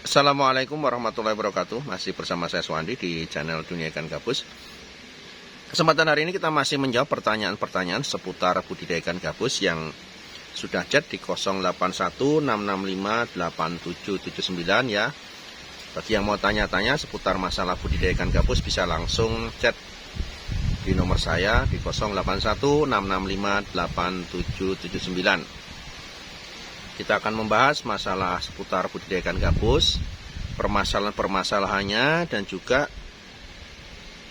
Assalamualaikum warahmatullahi wabarakatuh. Masih bersama saya Suwandi di channel Dunia Ikan Gabus. Kesempatan hari ini kita masih menjawab pertanyaan-pertanyaan seputar budidaya ikan gabus yang sudah chat di 0816658779 ya. Bagi yang mau tanya-tanya seputar masalah budidaya ikan gabus bisa langsung chat di nomor saya di 0816658779. Kita akan membahas masalah seputar budidaya ikan gabus, permasalahan-permasalahannya, dan juga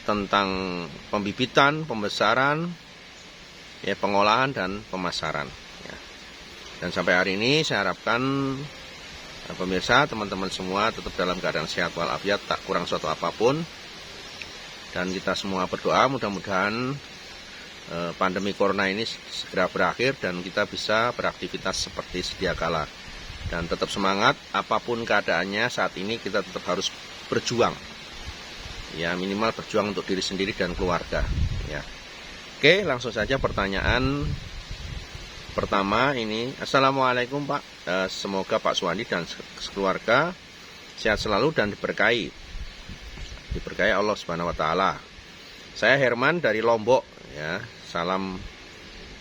tentang pembibitan, pembesaran, ya, pengolahan dan pemasaran. Ya. Dan sampai hari ini saya harapkan pemirsa, teman-teman semua tetap dalam keadaan sehat walafiat, tak kurang suatu apapun. Dan kita semua berdoa mudah-mudahan pandemi corona ini segera berakhir dan kita bisa beraktivitas seperti sedia kala. Dan tetap semangat, apapun keadaannya saat ini kita tetap harus berjuang. Ya, minimal berjuang untuk diri sendiri dan keluarga. Ya. Oke, langsung saja pertanyaan pertama ini. Assalamualaikum Pak, semoga Pak Suwandi dan keluarga sehat selalu dan diberkahi Allah Subhanahu Wa Taala. Saya Herman dari Lombok. Ya, salam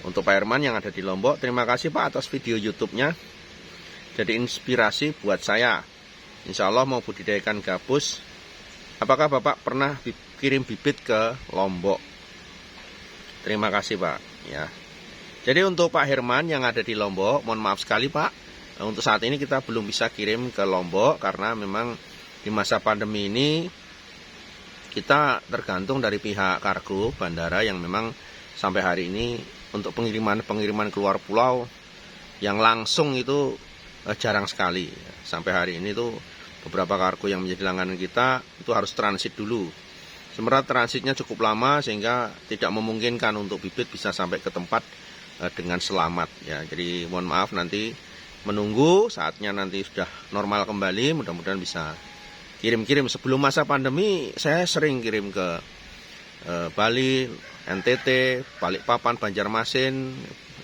untuk Pak Herman yang ada di Lombok. Terima kasih Pak atas video YouTube-nya. Jadi inspirasi buat saya. Insya Allah mau budidaya ikan gabus. Apakah Bapak pernah kirim bibit ke Lombok? Terima kasih Pak. Ya. Jadi untuk Pak Herman yang ada di Lombok, mohon maaf sekali Pak. Untuk saat ini kita belum bisa kirim ke Lombok karena memang di masa pandemi ini kita tergantung dari pihak kargo bandara yang memang sampai hari ini untuk pengiriman keluar pulau yang langsung itu jarang sekali. Sampai hari ini tuh beberapa kargo yang menjadi langganan kita itu harus transit dulu. Sementara transitnya cukup lama sehingga tidak memungkinkan untuk bibit bisa sampai ke tempat dengan selamat. Ya, jadi mohon maaf nanti menunggu saatnya nanti sudah normal kembali, mudah-mudahan bisa kirim-kirim. Sebelum masa pandemi saya sering kirim ke Bali, NTT, Balikpapan, Banjarmasin,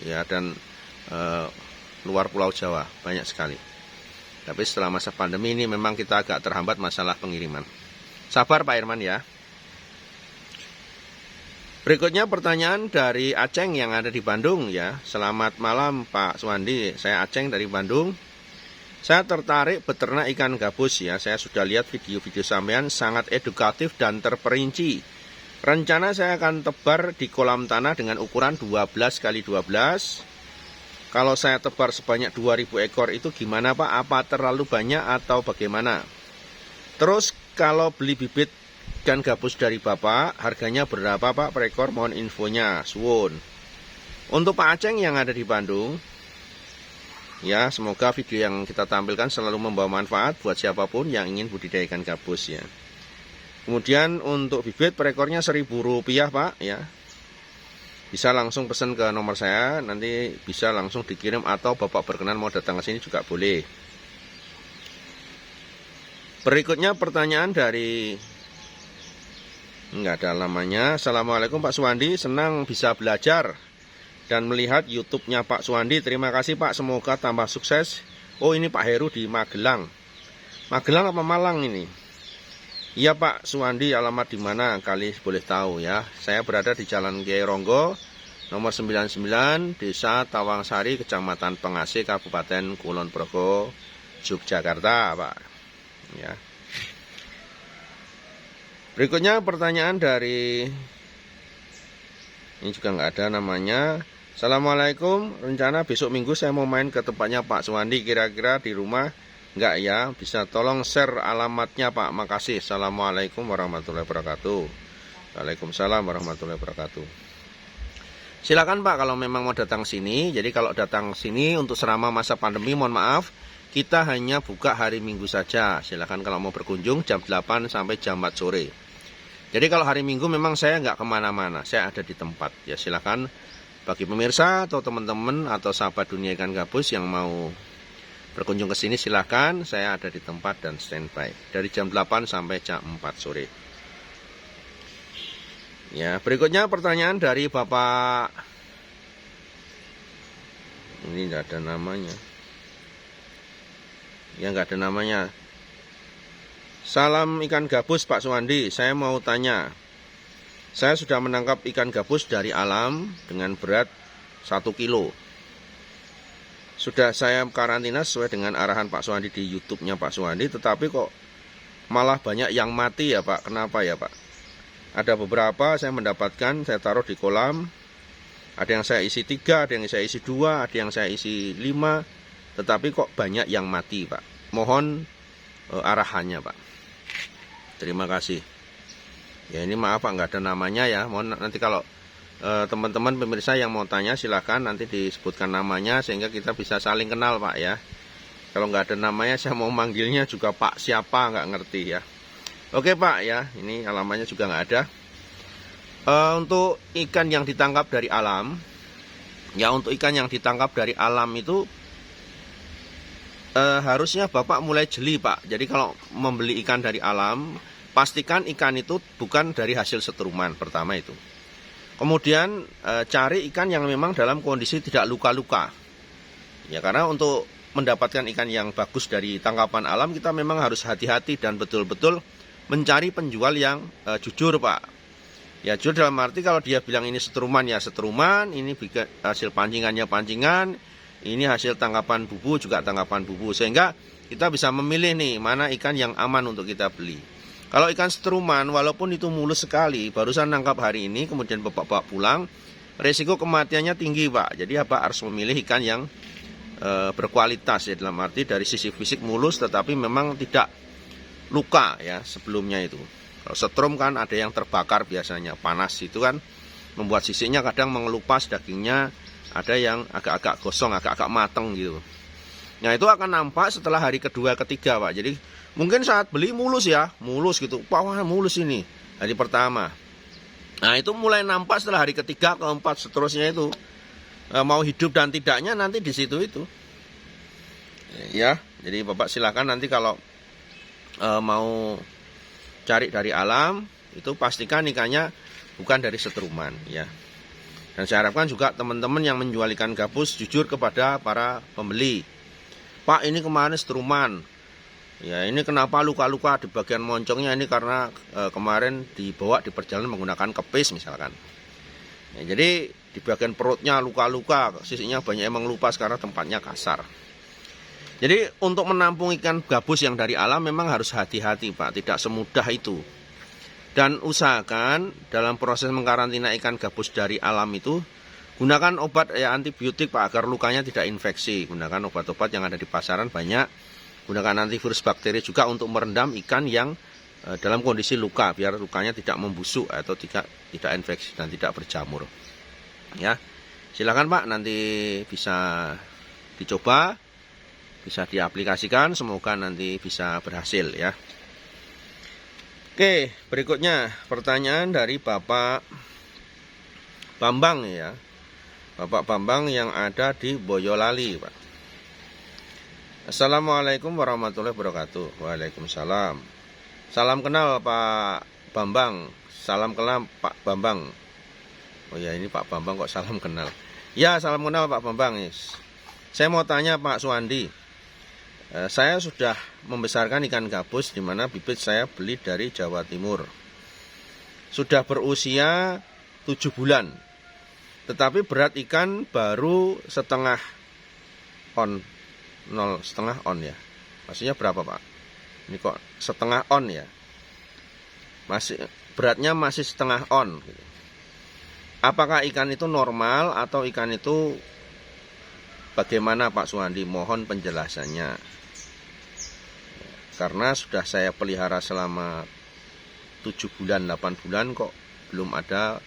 ya, dan luar Pulau Jawa, banyak sekali. Tapi setelah masa pandemi ini memang kita agak terhambat masalah pengiriman. Sabar Pak Herman ya. Berikutnya pertanyaan dari Aceng yang ada di Bandung ya. Selamat malam Pak Suwandi, saya Aceng dari Bandung. Saya tertarik beternak ikan gabus ya. Saya sudah lihat video-video sampean sangat edukatif dan terperinci. Rencana saya akan tebar di kolam tanah dengan ukuran 12 x 12. Kalau saya tebar sebanyak 2000 ekor itu gimana Pak? Apa terlalu banyak atau bagaimana? Terus kalau beli bibit ikan gabus dari Bapak, harganya berapa Pak per ekor? Mohon infonya, suwun. Untuk Pak Aceng yang ada di Bandung, ya, semoga video yang kita tampilkan selalu membawa manfaat buat siapapun yang ingin budidaya ikan gabus ya. Kemudian untuk bibit per ekornya Rp1.000 Pak ya. Bisa langsung pesan ke nomor saya, nanti bisa langsung dikirim atau Bapak berkenan mau datang ke sini juga boleh. Berikutnya pertanyaan dari enggak ada lamanya. Assalamualaikum Pak Suwandi, senang bisa belajar dan melihat YouTube-nya Pak Suwandi. Terima kasih Pak, semoga tambah sukses. Oh, ini Pak Heru di Magelang. Magelang apa Malang ini? Iya Pak Suwandi, alamat di mana kali boleh tahu ya. Saya berada di Jalan Kiai Ronggo, nomor 99, Desa Tawangsari, Kecamatan Pengasih, Kabupaten Kulon Progo, Yogyakarta Pak. Ya. Berikutnya pertanyaan dari, ini juga nggak ada namanya. Assalamualaikum, rencana besok minggu saya mau main ke tempatnya Pak Suwandi, kira-kira di rumah enggak ya? Bisa tolong share alamatnya Pak, makasih. Assalamualaikum warahmatullahi wabarakatuh. Waalaikumsalam warahmatullahi wabarakatuh. Silakan Pak kalau memang mau datang sini. Jadi kalau datang sini untuk selama masa pandemi, mohon maaf, kita hanya buka hari Minggu saja. Silakan kalau mau berkunjung jam 8 sampai jam 4 sore. Jadi kalau hari Minggu memang saya nggak kemana-mana, saya ada di tempat. Ya silakan bagi pemirsa atau teman-teman atau sahabat dunia ikan gabus yang mau berkunjung ke sini, silakan, saya ada di tempat dan standby dari jam 8 sampai jam 4 sore. Ya, berikutnya pertanyaan dari Bapak, ini nggak ada namanya. Ya, nggak ada namanya. Salam ikan gabus Pak Suwandi, saya mau tanya. Saya sudah menangkap ikan gabus dari alam dengan berat 1 kilo. Sudah saya karantina sesuai dengan arahan Pak Suwandi di YouTube-nya Pak Suwandi, tetapi kok malah banyak yang mati ya Pak. Kenapa ya Pak? Ada beberapa saya mendapatkan, saya taruh di kolam. Ada yang saya isi 3, ada yang saya isi 2, ada yang saya isi 5. Tetapi kok banyak yang mati Pak. Mohon arahannya Pak. Terima kasih. Ya ini maaf Pak, nggak ada namanya ya. Mohon nanti kalau teman-teman pemirsa yang mau tanya silahkan nanti disebutkan namanya sehingga kita bisa saling kenal Pak ya. Kalau nggak ada namanya saya mau manggilnya juga Pak siapa nggak ngerti ya. Oke Pak ya, ini alamatnya juga nggak ada. Untuk ikan yang ditangkap dari alam, ya untuk ikan yang ditangkap dari alam itu harusnya Bapak mulai jeli Pak. Jadi kalau membeli ikan dari alam, pastikan ikan itu bukan dari hasil setruman, pertama itu. Kemudian cari ikan yang memang dalam kondisi tidak luka-luka. Ya karena untuk mendapatkan ikan yang bagus dari tangkapan alam kita memang harus hati-hati dan betul-betul mencari penjual yang jujur Pak. Ya jujur dalam arti kalau dia bilang ini setruman ya setruman, ini hasil pancingannya pancingan, ini hasil tangkapan bubu juga tangkapan bubu. Sehingga kita bisa memilih nih mana ikan yang aman untuk kita beli. Kalau ikan setruman walaupun itu mulus sekali, barusan nangkap hari ini kemudian Bapak bawa pulang, resiko kematiannya tinggi Pak. Jadi Bapak harus memilih ikan yang berkualitas ya, dalam arti dari sisi fisik mulus tetapi memang tidak luka ya sebelumnya itu. Kalau setrum kan ada yang terbakar biasanya, panas itu kan membuat sisiknya kadang mengelupas, dagingnya ada yang agak-agak gosong, agak-agak mateng gitu. Nah itu akan nampak setelah hari kedua ketiga Pak. Jadi mungkin saat beli mulus ya, mulus gitu. Wah mulus ini hari pertama. Nah itu mulai nampak setelah hari ketiga, keempat, seterusnya itu mau hidup dan tidaknya nanti di situ itu. Ya, jadi Bapak silakan nanti kalau mau cari dari alam itu pastikan ikannya bukan dari setruman ya. Dan saya harapkan juga teman-teman yang menjual ikan gabus jujur kepada para pembeli. Pak ini kemarin setruman. Ya ini kenapa luka-luka di bagian moncongnya ini karena kemarin dibawa di perjalanan menggunakan kepis misalkan. Ya, jadi di bagian perutnya luka-luka, sisinya banyak yang mengelupas karena tempatnya kasar. Jadi untuk menampung ikan gabus yang dari alam memang harus hati-hati Pak, tidak semudah itu. Dan usahakan dalam proses mengkarantina ikan gabus dari alam itu gunakan obat ya antibiotik Pak agar lukanya tidak infeksi. Gunakan obat-obat yang ada di pasaran banyak. Gunakan antivirus bakteri juga untuk merendam ikan yang dalam kondisi luka biar lukanya tidak membusuk atau tidak infeksi dan tidak berjamur. Ya. Silakan Pak nanti bisa dicoba, bisa diaplikasikan, semoga nanti bisa berhasil ya. Oke, berikutnya pertanyaan dari Bapak Bambang ya. Bapak Bambang yang ada di Boyolali, Pak. Assalamualaikum warahmatullahi wabarakatuh. Waalaikumsalam. Salam kenal Pak Bambang. Salam kenal Pak Bambang. Oh ya ini Pak Bambang kok salam kenal. Ya salam kenal Pak Bambang. Saya mau tanya Pak Suwandi. Saya sudah membesarkan ikan gabus di mana bibit saya beli dari Jawa Timur. Sudah berusia 7 bulan. Tetapi berat ikan baru setengah on. 0,5 on ya. Maksudnya berapa Pak? Ini kok setengah on ya. Beratnya masih setengah on. Apakah ikan itu normal atau ikan itu bagaimana Pak Suwandi? Mohon penjelasannya. Karena sudah saya pelihara selama 7 bulan, 8 bulan kok belum ada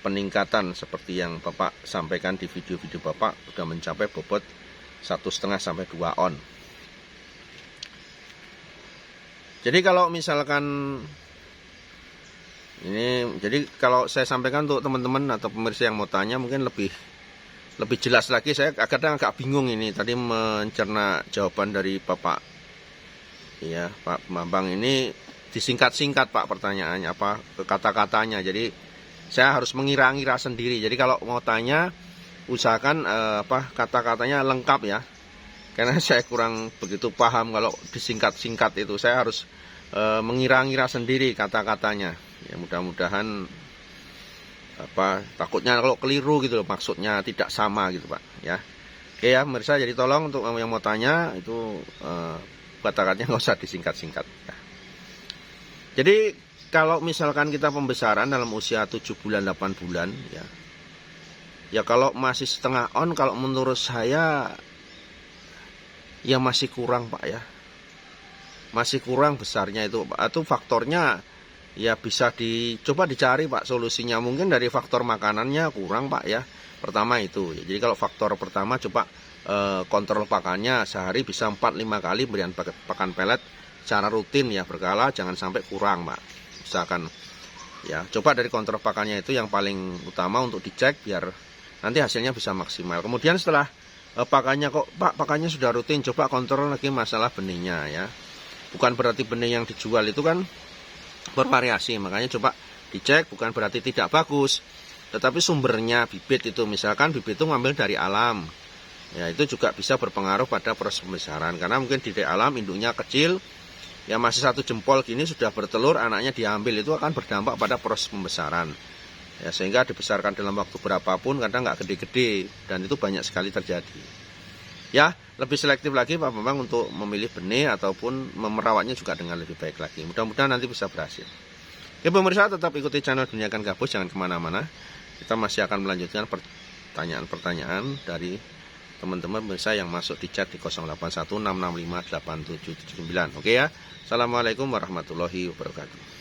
peningkatan seperti yang Bapak sampaikan di video-video Bapak sudah mencapai bobot 1,5 sampai 2 on. Jadi kalau misalkan ini, jadi kalau saya sampaikan untuk teman-teman atau pemirsa yang mau tanya mungkin lebih jelas lagi. Saya kadang agak bingung ini tadi mencerna jawaban dari Bapak. Ya, Pak Bambang ini disingkat-singkat Pak pertanyaannya apa kata-katanya. Jadi saya harus mengira-ngira sendiri. Jadi kalau mau tanya usahakan kata-katanya lengkap ya. Karena saya kurang begitu paham kalau disingkat-singkat itu. Saya harus mengira-ngira sendiri kata-katanya. Ya mudah-mudahan takutnya kalau keliru gitu loh, maksudnya tidak sama gitu Pak ya. Oke ya pemirsa, jadi tolong untuk yang mau tanya itu kata-katanya nggak usah disingkat-singkat ya. Jadi kalau misalkan kita pembesaran dalam usia 7 bulan 8 bulan ya kalau masih setengah on, kalau menurut saya ya masih kurang Pak ya, masih kurang besarnya itu Pak. Itu faktornya ya bisa dicoba dicari Pak solusinya, mungkin dari faktor makanannya kurang Pak ya. Pertama itu ya. Jadi kalau faktor pertama coba kontrol pakannya, sehari bisa 4-5 kali berian pakan pelet secara rutin ya, berkala, jangan sampai kurang Pak. Misalkan ya coba dari kontrol pakannya itu yang paling utama untuk dicek biar nanti hasilnya bisa maksimal. Kemudian setelah pakannya kok Pak pakannya sudah rutin, coba kontrol lagi masalah benihnya ya. Bukan berarti benih yang dijual itu kan bervariasi, makanya coba dicek, bukan berarti tidak bagus, tetapi sumbernya bibit itu, misalkan bibit itu ngambil dari alam ya, itu juga bisa berpengaruh pada proses pembesaran, karena mungkin di alam induknya kecil ya, masih 1 jempol gini sudah bertelur, anaknya diambil, itu akan berdampak pada proses pembesaran ya, sehingga dibesarkan dalam waktu berapapun kadang nggak gede-gede, dan itu banyak sekali terjadi ya. Lebih selektif lagi Pak Bambang untuk memilih benih ataupun merawatnya juga dengan lebih baik lagi. Mudah-mudahan nanti bisa berhasil. Oke pemirsa, tetap ikuti channel Duniakan Gabus, jangan kemana-mana. Kita masih akan melanjutkan pertanyaan-pertanyaan dari teman-teman pemirsa yang masuk di chat di 0816658779. Oke ya. Assalamualaikum warahmatullahi wabarakatuh.